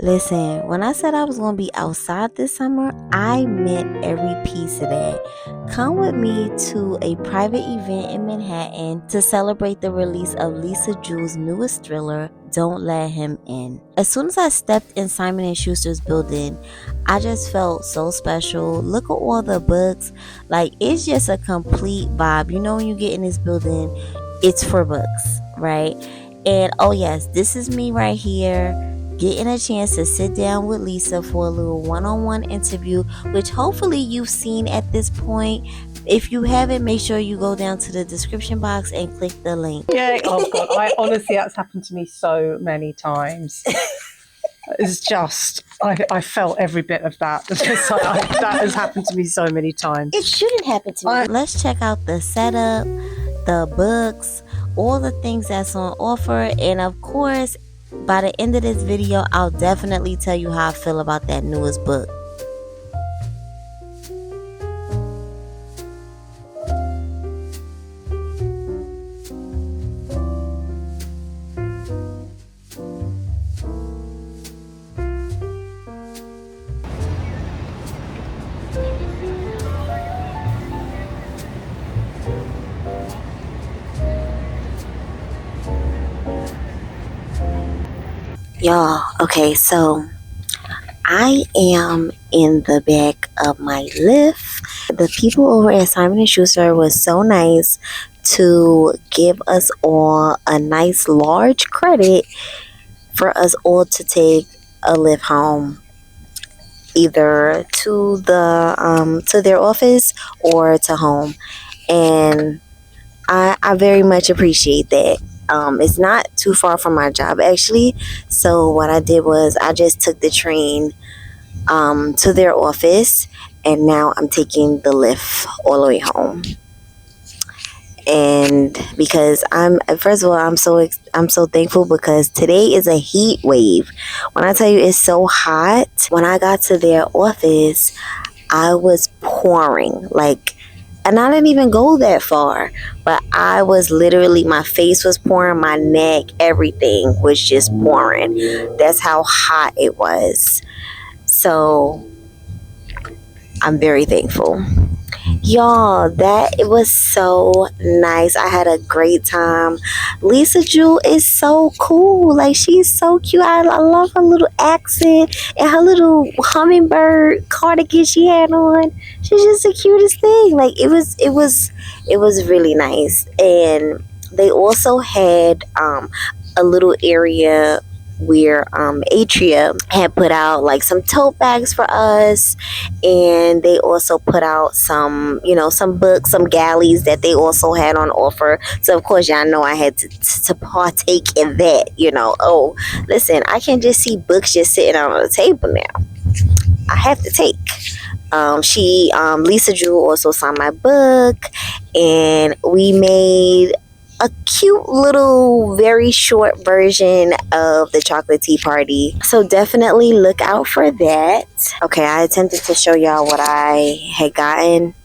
Listen, when I said I was going to be outside this summer, I meant every piece of that. Come with me to a private event in Manhattan to celebrate the release of Lisa Jewell's newest thriller, Don't Let Him In. As soon as I stepped in Simon & Schuster's building, I just felt so special. Look at all the books. Like, it's just a complete vibe. You know, when you get in this building, it's for books, right? And oh yes, this is me right here, getting a chance to sit down with Lisa for a little one-on-one interview, which hopefully you've seen at this point. If you haven't, make sure you go down to the description box and click the link. Yeah, oh God, I honestly, that's happened to me so many times. It's just, I felt every bit of that. That has happened to me so many times. It shouldn't happen to me. Let's check out the setup, the books, all the things that's on offer, and of course, by the end of this video, I'll definitely tell you how I feel about that newest book. Y'all, okay, so I am in the back of my Lyft. The people over at Simon & Schuster was so nice to give us all a nice large credit for us all to take a Lyft home, either to their office or to home, and I very much appreciate that. It's not too far from my job actually, so what I did was I just took the train to their office, and now I'm taking the Lyft all the way home. And because first of all, I'm so thankful because today is a heat wave. When I tell you it's so hot, when I got to their office, I was pouring, like, and I didn't even go that far, but I was literally, my face was pouring, my neck, everything was just pouring. That's how hot it was. So I'm very thankful. Y'all, it was so nice. I had a great time. Lisa Jewell is so cool. Like, she's so cute. I love her little accent and her little hummingbird cardigan she had on. She's just the cutest thing. Like, it was really nice. And they also had a little area where Atria had put out like some tote bags for us, and they also put out some books, some galleys that they also had on offer. So of course, y'all know I had to partake in that. Oh, listen, I can't just see books just sitting on the table now. I have to take. Lisa Jewell also signed my book, and we made a cute little very short version of the chocolate tea party, so definitely look out for that. Okay, I attempted to show y'all what I had gotten.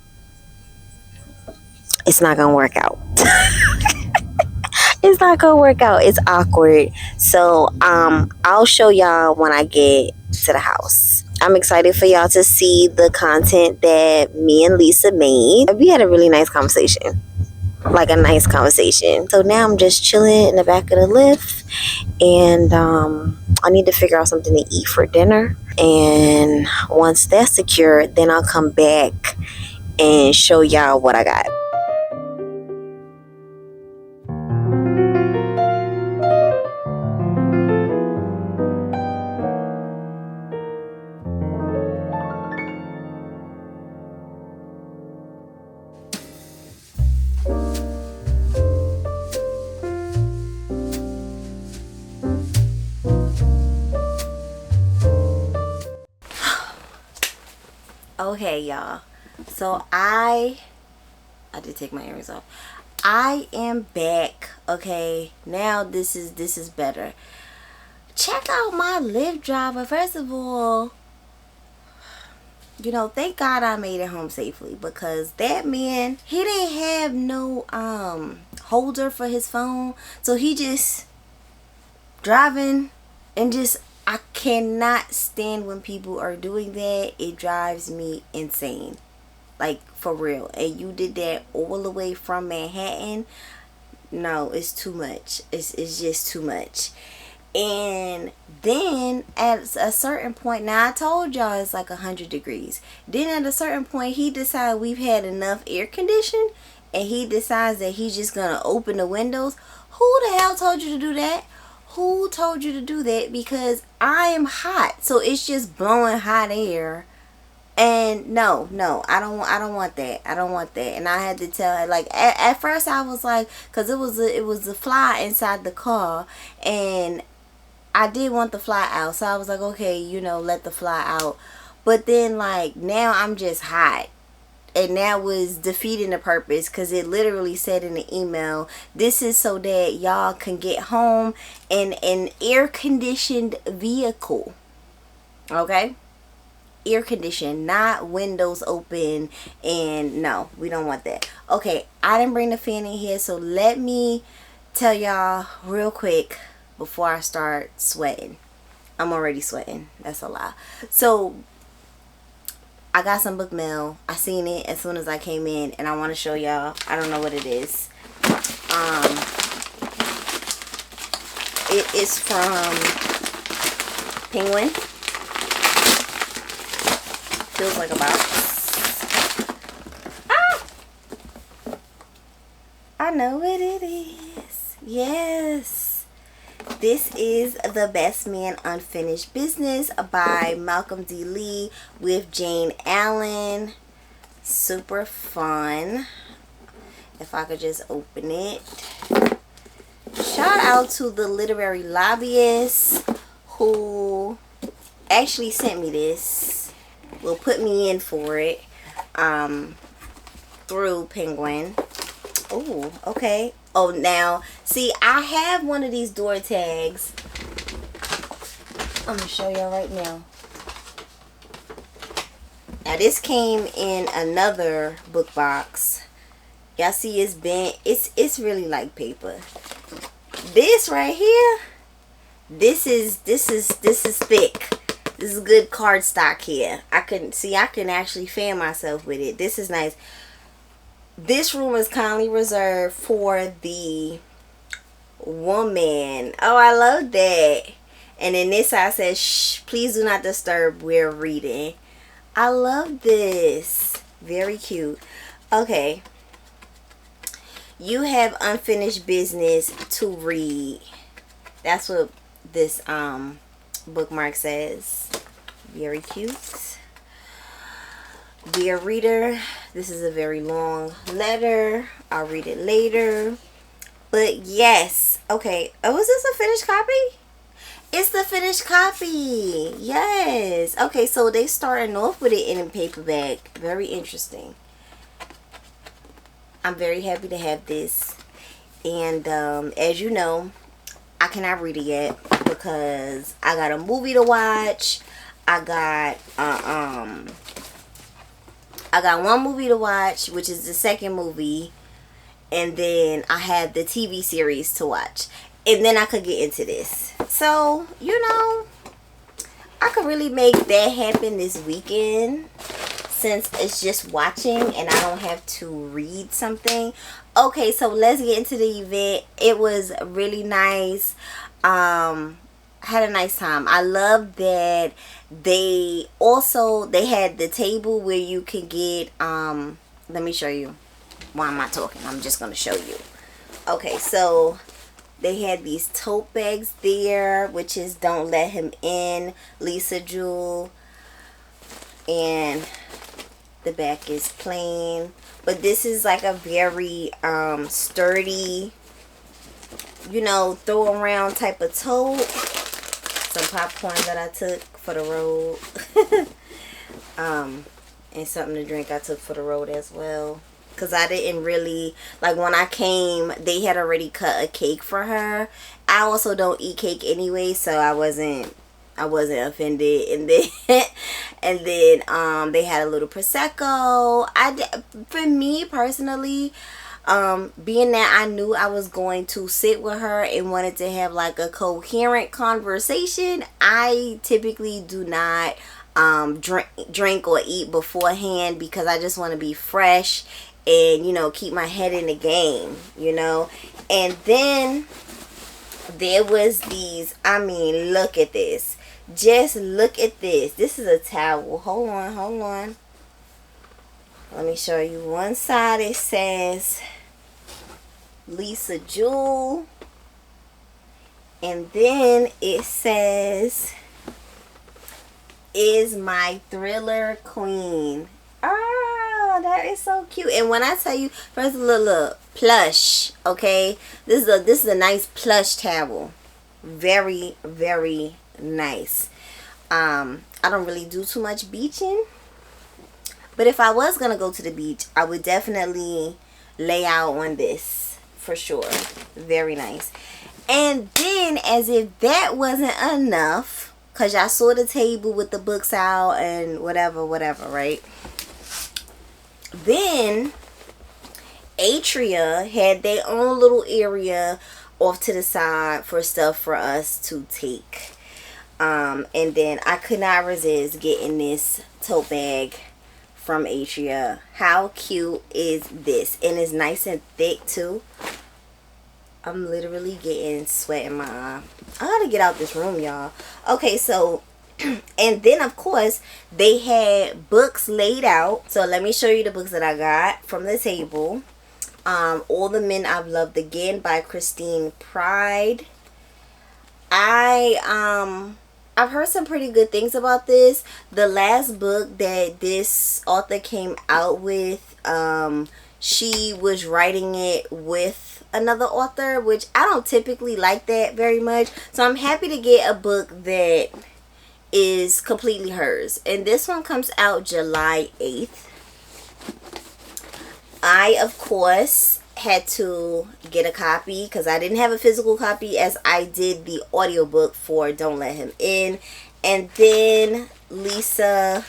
It's not gonna work out. It's not gonna work out. It's awkward. So I'll show y'all when I get to the house. I'm excited for y'all to see the content that me and Lisa made. We had a really nice conversation. Like a nice conversation. So now I'm just chilling in the back of the Lyft, and I need to figure out something to eat for dinner. And once that's secured, then I'll come back and show y'all what I got. Okay, y'all, so I did take my earrings off. I am back. Okay, now this is better. Check out my Lyft driver. First of all, thank God I made it home safely, because that man, he didn't have no holder for his phone, so he just driving and just I cannot stand when people are doing that. It drives me insane. Like, for real. And you did that all the way from Manhattan. No, it's too much. It's just too much. And then at a certain point, now I told y'all it's like 100 degrees. Then at a certain point, he decided we've had enough air conditioning, and he decides that he's just gonna open the windows. Who the hell told you to do that? Who told you to do that? Because I am hot, so it's just blowing hot air. And no, I don't want that. I don't want that. And I had to tell her, like, at first I was like, because it was a fly inside the car, and I did want the fly out, so I was like, okay, let the fly out. But then, like, now I'm just hot. And that was defeating the purpose, because it literally said in the email, this is so that y'all can get home in an air-conditioned vehicle. Okay? Air conditioned, not windows open. And no, we don't want that. Okay, I didn't bring the fan in here, so let me tell y'all real quick before I start sweating. I'm already sweating. That's a lie. So I got some book mail. I seen it as soon as I came in, and I want to show y'all. I don't know what it is. It is from Penguin. Feels like a box. Ah! I know what it is. Yes. This is The Best Man Unfinished Business by Malcolm D. Lee with Jane Allen. Super fun. If I could just open it. Shout out to the literary lobbyist who actually sent me this. Will put me in for it through Penguin. Oh, okay. Oh, now, see, I have one of these door tags. I'm going to show y'all right now. Now, this came in another book box. Y'all see it's bent. It's really like paper. This right here, this is thick. This is good cardstock here. I can actually fan myself with it. This is nice. This room is kindly reserved for the woman. Oh, I love that. And then this side says, shh, please do not disturb. We're reading. I love this. Very cute. Okay. You have unfinished business to read. That's what this bookmark says. Very cute. Dear reader, this is a very long letter. I'll read it later. But yes. Okay. Oh, is this a finished copy? It's the finished copy. Yes. Okay, so they starting off with it in a paperback. Very interesting. I'm very happy to have this. And as you know, I cannot read it yet because I got a movie to watch. I got one movie to watch, which is the second movie, and then I have the TV series to watch, and then I could get into this. So, I could really make that happen this weekend since it's just watching and I don't have to read something. Okay, so let's get into the event. It was really nice. I had a nice time. I love that they had the table where you can get let me show you. Why am I talking? I'm just gonna show you. Okay, so they had these tote bags there, which is Don't Let Him In, Lisa Jewell, and the back is plain. But this is like a very sturdy, throw around type of tote. Some popcorn that I took for the road. And something to drink I took for the road as well. Because I didn't really, like when I came, they had already cut a cake for her. I also don't eat cake anyway, so I wasn't offended. And then they had a little Prosecco. For me personally, Being that I knew I was going to sit with her and wanted to have like a coherent conversation, I typically do not drink or eat beforehand, because I just want to be fresh and, you know, keep my head in the game, you know. And then there was these, I mean, look at this. Just look at this. This is a towel. Hold on. Let me show you. One side it says Lisa Jewell, and then it says, "Is my thriller queen." Oh, that is so cute. And when I tell you, first, look, plush. Okay, this is a nice plush towel. Very, very nice. I don't really do too much beaching, but if I was gonna go to the beach, I would definitely lay out on this for sure. Very nice. And then, as if that wasn't enough, because y'all saw the table with the books out and whatever, right? Then Atria had their own little area off to the side for stuff for us to take. And then I could not resist getting this tote bag from Atria. How cute is this? And it's nice and thick too. I'm literally getting sweat in my eye. I gotta get out this room, y'all. Okay, so and then of course they had books laid out. So let me show you the books that I got from the table. All the Men I've Loved Again by Christine Pride. I've heard some pretty good things about this. The last book that this author came out with, she was writing it with another author, which I don't typically like that very much. So I'm happy to get a book that is completely hers. And this one comes out July 8th. I, of course, had to get a copy because I didn't have a physical copy, as I did the audiobook for Don't Let Him In. And then Lisa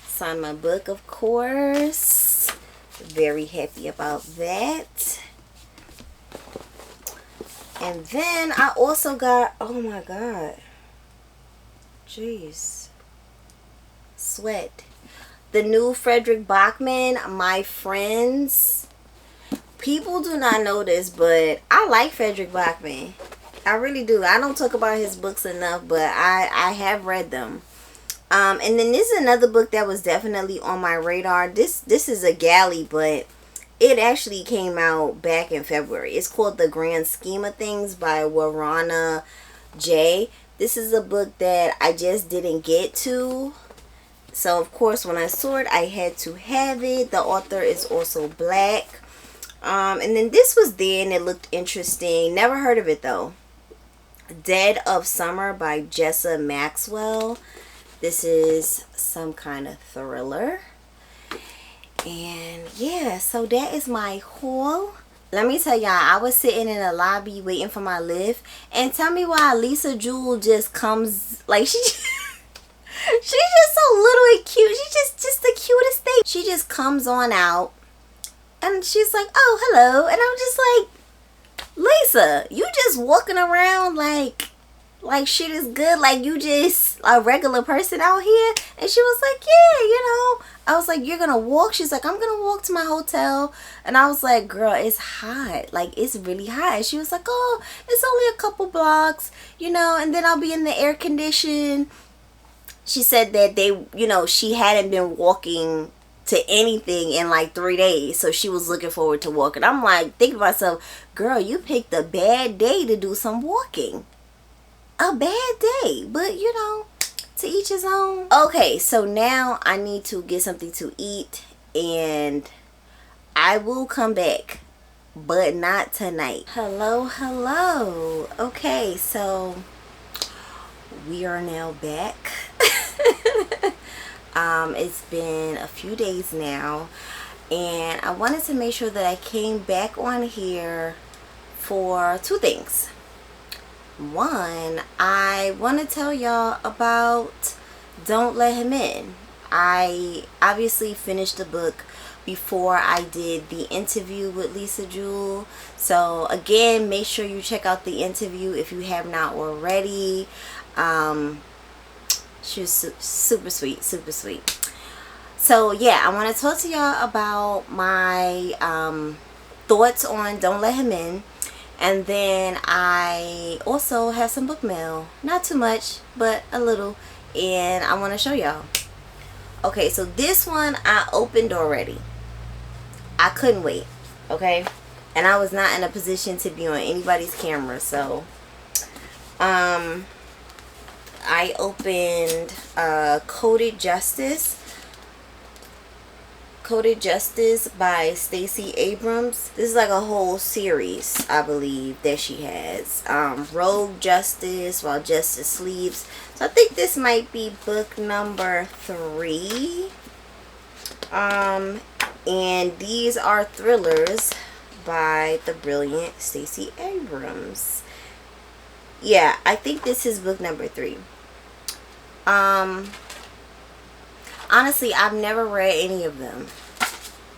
signed my book, of course. Very happy about that. And then I also got, oh my god, jeez, sweat, the new Frederick Bachman, My Friends. People do not know this, but I like Frederick Bachman. I really do. I don't talk about his books enough, but I have read them. And then this is another book that was definitely on my radar. This is a galley, but it actually came out back in February. It's called The Grand Scheme of Things by Warana J. This is a book that I just didn't get to. So, of course, when I saw it, I had to have it. The author is also black. And then this was there and it looked interesting. Never heard of it, though. Dead of Summer by Jessa Maxwell. This is some kind of thriller. And yeah, so that is my haul. Let me tell y'all, I was sitting in the lobby waiting for my lift. And tell me why Lisa Jewell just comes, like, she's just so little and cute. She's just the cutest thing. She just comes on out and she's like, "Oh, hello." And I'm just like, "Lisa, you just walking around like shit is good, like you just a regular person out here?" And she was like, "Yeah, you know." I was like, "You're gonna walk?" She's like, "I'm gonna walk to my hotel." And I was like, "Girl, it's hot, like it's really hot." And she was like, "Oh, it's only a couple blocks, you know, and then I'll be in the air condition." She said that they, you know, she hadn't been walking to anything in like 3 days, so she was looking forward to walking. I'm like, thinking to myself, girl, you picked a bad day to do some walking. A bad day, but you know, to each his own. Okay, so now I need to get something to eat and I will come back, but not tonight. Hello. Okay, so we are now back. It's been a few days now and I wanted to make sure that I came back on here for two things. One, I want to tell y'all about Don't Let Him In. I obviously finished the book before I did the interview with Lisa Jewell. So again, make sure you check out the interview if you have not already. She was super sweet, super sweet. So yeah, I want to talk to y'all about my thoughts on Don't Let Him In. And then I also have some book mail. Not too much, but a little. And I want to show y'all. Okay, so this one I opened already. I couldn't wait. Okay? And I was not in a position to be on anybody's camera. So, I opened Coded Justice. Coded Justice by Stacey Abrams. This is like a whole series, I believe, that she has. Rogue Justice, While Justice Sleeps. So I think this might be book number 3. And these are thrillers by the brilliant Stacey Abrams. Yeah, I think this is book number 3. Honestly, I've never read any of them.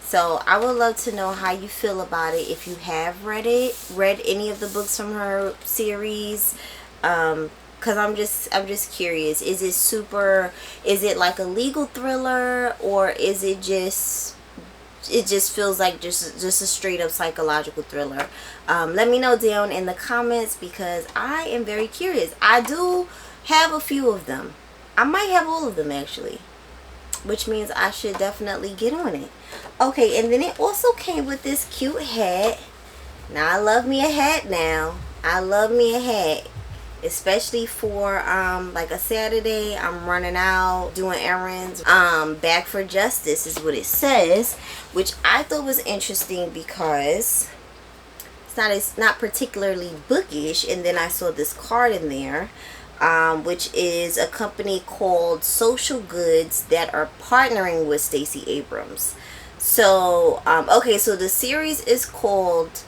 So I would love to know how you feel about it if you have read any of the books from her series. Cause I'm just curious. Is it like a legal thriller, or is it just feels like just a straight up psychological thriller? Let me know down in the comments, because I am very curious. I do have a few of them. I might have all of them actually, which means I should definitely get on it. Okay, and then it also came with this cute hat. Now I love me a hat now. I love me a hat. Especially for like a Saturday, I'm running out, doing errands. Back for Justice is what it says, which I thought was interesting because it's not particularly bookish. And then I saw this card in there, which is a company called Social Goods that are partnering with Stacey Abrams. So okay, so the series is called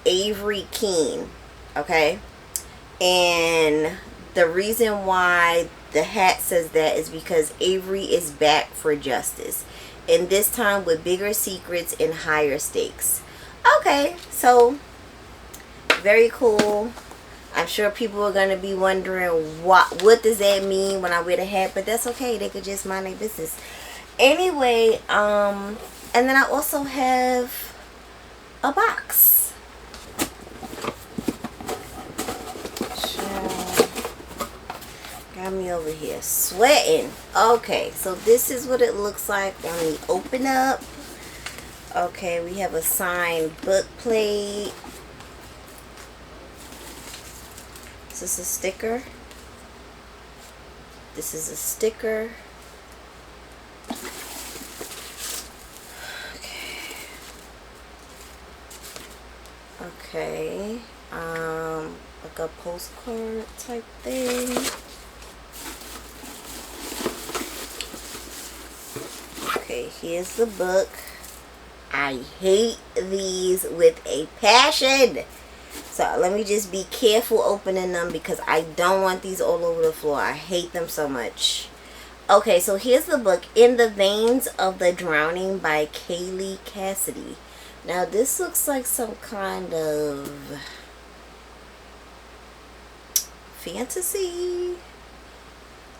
Avery Keene. Okay. And the reason why the hat says that is because Avery is back for justice, and this time with bigger secrets and higher stakes. Okay, so very cool. I'm sure people are going to be wondering what does that mean when I wear the hat, but that's okay. They could just mind their business. Anyway, and then I also have a box. Got me over here sweating. Okay, so this is what it looks like when we open up. Okay, we have a signed book plate. Is this a sticker? This is a sticker. Okay. Like a postcard type thing. Okay, here's the book. I hate these with a passion. So let me just be careful opening them, because I don't want these all over the floor. I hate them so much. Okay, so here's the book, In the Veins of the Drowning by Kaylee Cassidy. Now this looks like some kind of fantasy.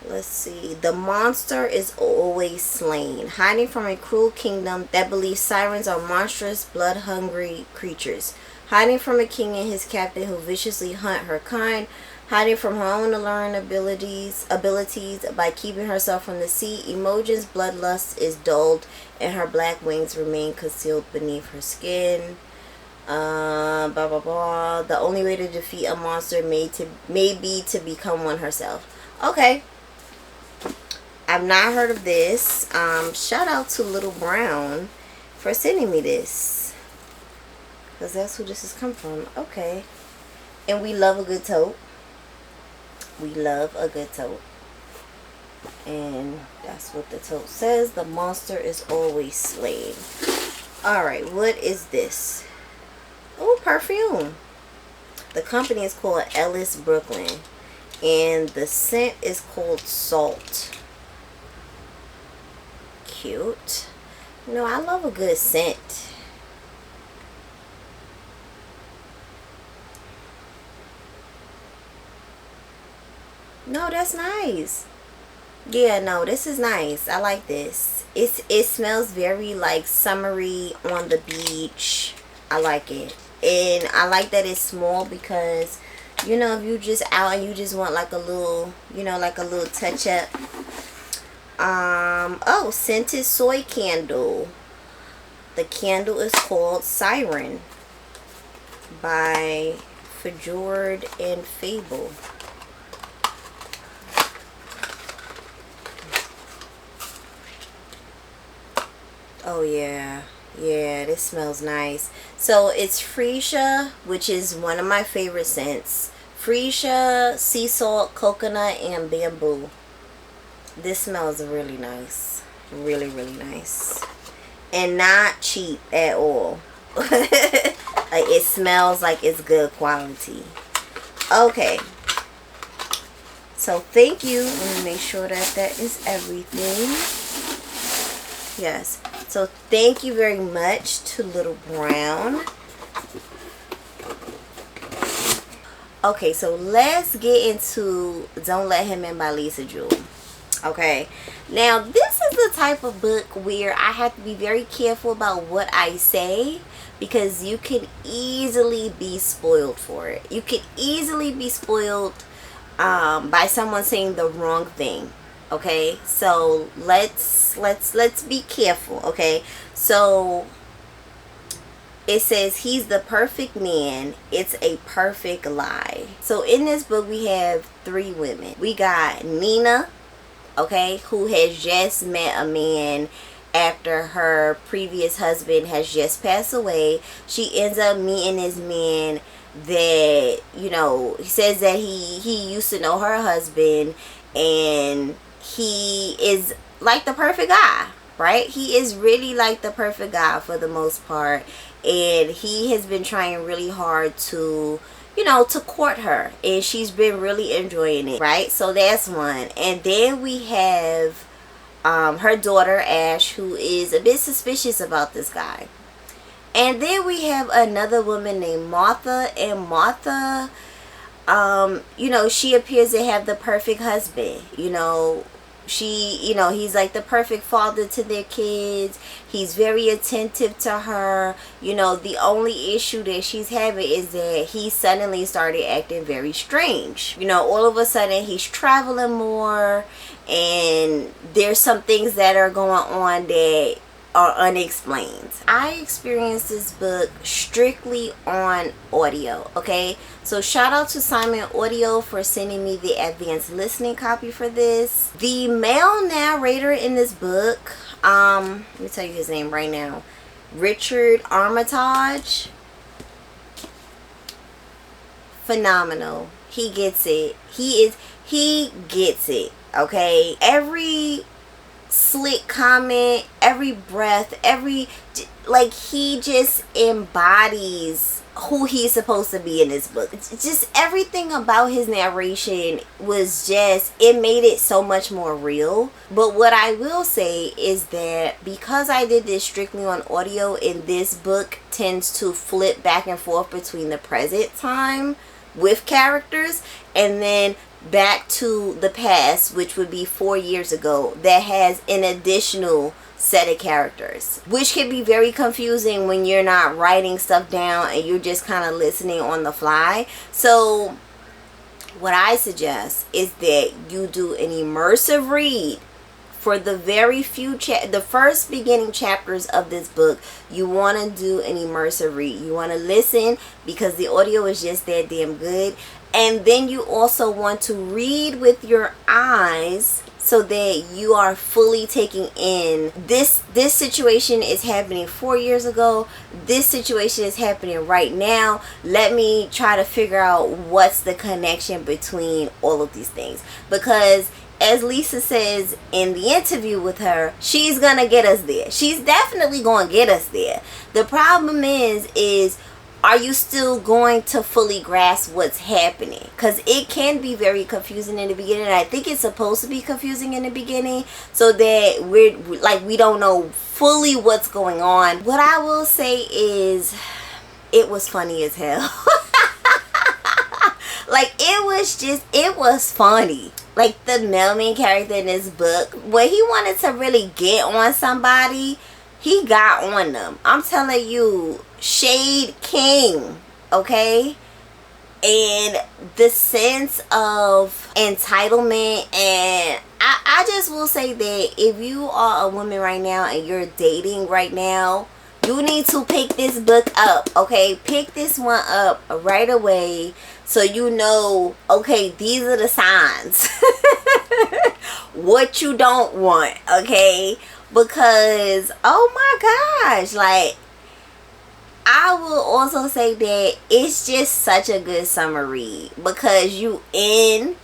Let's see. The monster is always slain, hiding from a cruel kingdom that believes sirens are monstrous, blood-hungry creatures. Hiding from a king and his captain who viciously hunt her kind. Hiding from her own alluring abilities by keeping herself from the sea. Imogen's bloodlust is dulled, and her black wings remain concealed beneath her skin. Blah blah blah. The only way to defeat a monster may be to become one herself. Okay. I've not heard of this. Shout out to Little Brown for sending me this, because that's who this has come from. Okay. And we love a good tote. We love a good tote. And that's what the tote says. The monster is always slain. Alright, what is this? Oh, perfume. The company is called Ellis Brooklyn, and the scent is called Salt. Cute. No, I love a good scent. No, that's nice. Yeah, no, this is nice. I like this. It smells very like summery on the beach. I like it. And I like that it's small because, you know, if you just out and you just want like a little, you know, like a little touch up. Oh, scented soy candle. The candle is called Siren by Fjord and Fable. Oh yeah, yeah, this smells nice. So it's freesia, which is one of my favorite scents. Freesia, sea salt, coconut, and bamboo. This smells really nice. Really, really nice. And not cheap at all. Like, it smells like it's good quality. Okay. So thank you. Let me make sure that that is everything. Yes. So thank you very much to Little Brown. Okay, so let's get into Don't Let Him In by Lisa Jewell. Okay, now this is the type of book where I have to be very careful about what I say, because you can easily be spoiled for it. You can easily be spoiled by someone saying the wrong thing. Okay, so let's be careful. Okay, so it says he's the perfect man. It's a perfect lie. So in this book we have 3 women. We got Nina, okay, who has just met a man after her previous husband has just passed away. She ends up meeting this man that, you know, he says that he used to know her husband, and he is like the perfect guy, right? He is really like the perfect guy for the most part, and he has been trying really hard to, you know, to court her, and she's been really enjoying it, right? So that's one. And then we have her daughter Ash, who is a bit suspicious about this guy. And then we have another woman named Martha, and Martha, you know, she appears to have the perfect husband. You know, he's like the perfect father to their kids. He's very attentive to her. You know, the only issue that she's having is that he suddenly started acting very strange. You know, all of a sudden he's traveling more, and there's some things that are going on that are unexplained. I experienced this book strictly on audio. Okay, so shout out to Simon Audio for sending me the advanced listening copy for this. The male narrator in this book, let me tell you his name right now, Richard Armitage. Phenomenal. He gets it. He gets it. Okay, every slick comment, every breath, like, he just embodies who he's supposed to be in this book. It's just everything about his narration was just, it made it so much more real. But what I will say is that because I did this strictly on audio, and this book tends to flip back and forth between the present time with characters and then back to the past, which would be 4 years ago, that has an additional set of characters, which can be very confusing when you're not writing stuff down and you're just kind of listening on the fly. So what I suggest is that you do an immersive read for the very few the first beginning chapters of this book. You want to do an immersive read. You want to listen because the audio is just that damn good. And then you also want to read with your eyes so that you are fully taking in this situation is happening 4 years ago. This situation is happening right now. Let me try to figure out what's the connection between all of these things. Because as Lisa says in the interview with her, she's gonna get us there. She's definitely gonna get us there. The problem is are you still going to fully grasp what's happening? Because it can be very confusing in the beginning. I think it's supposed to be confusing in the beginning so that we don't know fully what's going on. What I will say is it was funny as hell. Like, it was funny. Like, the main character in this book, when he wanted to really get on somebody, he got on them. I'm telling you, Shade King, okay? And the sense of entitlement, and I just will say that if you are a woman right now and you're dating right now, you need to pick this book up, okay? Pick this one up right away so you know, okay, these are the signs. What you don't want, okay? Because, oh my gosh, like, I will also say that it's just such a good summer read because you in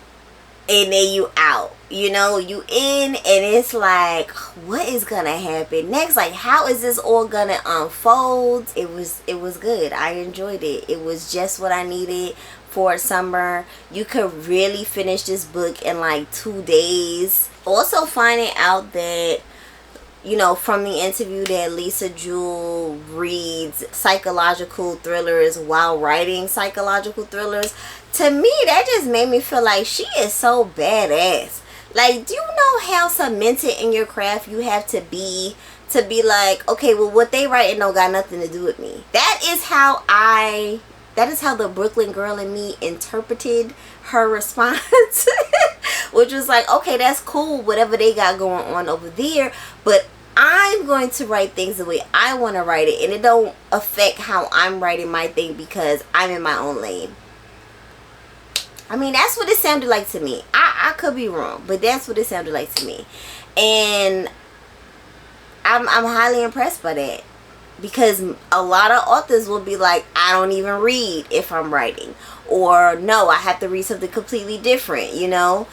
and then you out. You know, you in and it's like, what is gonna happen next? Like, how is this all gonna unfold? It was good. I enjoyed it. It was just what I needed for summer. You could really finish this book in like 2 days. Also finding out that, you know, from the interview that Lisa Jewell reads psychological thrillers while writing psychological thrillers, to me that just made me feel like she is so badass. Like, do you know how cemented in your craft you have to be like, okay, well, what they writing don't got nothing to do with me? That is how the Brooklyn girl in me interpreted her response. Which was like, okay, that's cool, whatever they got going on over there, but I'm going to write things the way I want to write it, and it don't affect how I'm writing my thing because I'm in my own lane. I mean, that's what it sounded like to me. I could be wrong, but that's what it sounded like to me. And I'm highly impressed by that. Because a lot of authors will be like, I don't even read if I'm writing. Or, no, I have to read something completely different, you know.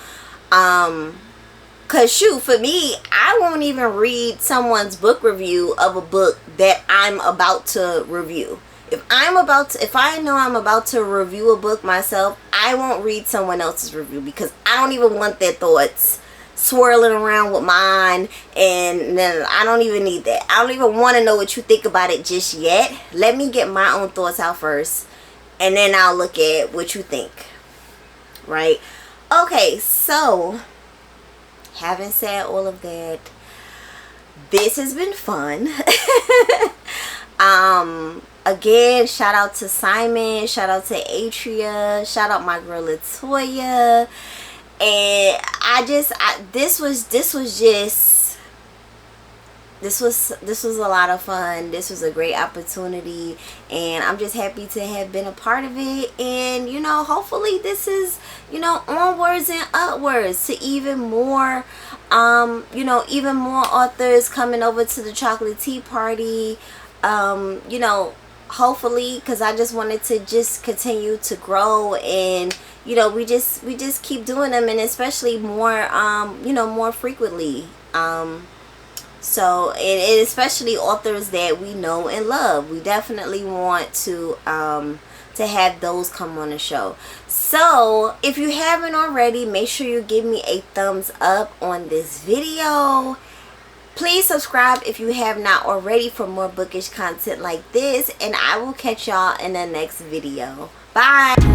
Because, shoot, for me, I won't even read someone's book review of a book that I'm about to review. If I know I'm about to review a book myself, I won't read someone else's review because I don't even want their thoughts swirling around with mine, and then I don't even need that. I don't even want to know what you think about it just yet. Let me get my own thoughts out first, and then I'll look at what you think. Right? Okay, so having said all of that, this has been fun. Again, shout out to Simon, shout out to Atria, shout out my girl Latoya. And this was a lot of fun. This was a great opportunity, and I'm just happy to have been a part of it. And, you know, hopefully this is, you know, onwards and upwards to even more, you know, even more authors coming over to the chocolate tea party. You know, hopefully, because I just wanted to just continue to grow, and, you know, we just keep doing them, and especially more, you know, more frequently. So, and especially authors that we know and love. We definitely want to have those come on the show. So, if you haven't already, make sure you give me a thumbs up on this video. Please subscribe if you have not already for more bookish content like this, and I will catch y'all in the next video. Bye!